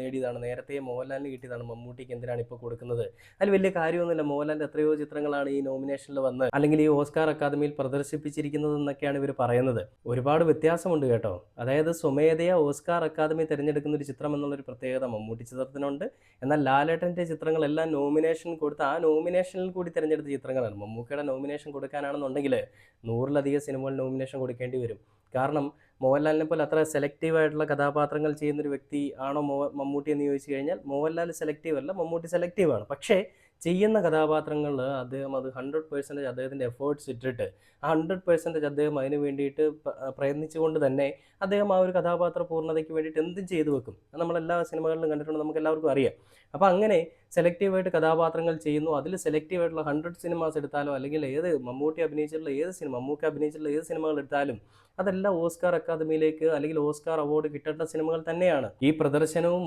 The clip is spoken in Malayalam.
നേടിയതാണ്, നേരത്തെ മോഹൻലാലിന് കിട്ടിയതാണ്, മമ്മൂട്ടിക്ക് എന്തിനാണ് ഇപ്പോൾ കൊടുക്കുന്നത്? അതിൽ വലിയ കാര്യമൊന്നുമില്ല. മോഹൻലാലിൻ്റെ എത്രയോ ചിത്രങ്ങളാണ് ഈ നോമിനേഷനിൽ വന്ന് അല്ലെങ്കിൽ ഈ ഓസ്കാർ അക്കാദമിയിൽ പ്രദർശിപ്പിച്ചിരിക്കുന്നത് എന്നൊക്കെയാണ് ഇവർ പറയുന്നത്. ഒരുപാട് വ്യത്യാസമുണ്ട് കേട്ടോ. അതായത് സ്വമേധയാ ഓസ്കാർ അക്കാദമി തിരഞ്ഞെടുക്കുന്ന ഒരു ചിത്രം എന്നുള്ളൊരു പ്രത്യേകത മമ്മൂട്ടി ചിത്രത്തിനുണ്ട്. എന്നാൽ ലാലേട്ടൻ്റെ ചിത്രങ്ങളെല്ലാം നോമിനേഷൻ കൊടുത്ത് ആ നോമിനേഷനിൽ കൂടി തിരഞ്ഞെടുത്ത ചിത്രങ്ങളാണ്. മമ്മൂക്കയുടെ നോമിനേഷൻ കൊടുക്കാനാണെന്നുണ്ടെങ്കിൽ 100-ലധികം സിനിമകൾ നോമിനേഷൻ കൊടുക്കേണ്ടി വരും. കാരണം മോഹൻലാലിനെ പോലെ അത്ര സെലക്റ്റീവ് ആയിട്ടുള്ള കഥാപാത്രങ്ങൾ ചെയ്യുന്നൊരു വ്യക്തി ആണോ മമ്മൂട്ടി എന്ന് ചോദിച്ചു കഴിഞ്ഞാൽ മോഹൻലാൽ സെലക്റ്റീവ് അല്ല, മമ്മൂട്ടി സെലക്റ്റീവ് ആണ്. പക്ഷേ ചെയ്യുന്ന കഥാപാത്രങ്ങളിൽ അദ്ദേഹം അത് 100% അദ്ദേഹത്തിൻ്റെ എഫേർട്സ് ഇട്ടിട്ട് ആ 100% അദ്ദേഹം അതിന് വേണ്ടിയിട്ട് പ്രയത്നിച്ചുകൊണ്ട് തന്നെ അദ്ദേഹം ആ ഒരു കഥാപാത്ര പൂർണ്ണതയ്ക്ക് വേണ്ടിയിട്ട് എന്തും ചെയ്തു വെക്കും. നമ്മളെല്ലാ സിനിമകളിലും കണ്ടിട്ടുണ്ട്, നമുക്ക് എല്ലാവർക്കും അറിയാം. അപ്പോൾ അങ്ങനെ സെലക്റ്റീവായിട്ട് കഥാപാത്രങ്ങൾ ചെയ്യുന്നു. അതിൽ സെലക്റ്റീവായിട്ടുള്ള 100 സിനിമാസ് എടുത്താലോ അല്ലെങ്കിൽ മമ്മൂട്ടി അഭിനയിച്ചിട്ടുള്ള മമ്മൂക്ക അഭിനയിച്ചിട്ടുള്ള ഏത് സിനിമകൾ എടുത്താലും അതെല്ലാം ഓസ്കാർ അക്കാദമിയിലേക്ക് അല്ലെങ്കിൽ ഓസ്കാർ അവാർഡ് കിട്ടേണ്ട സിനിമകൾ തന്നെയാണ്. ഈ പ്രദർശനവും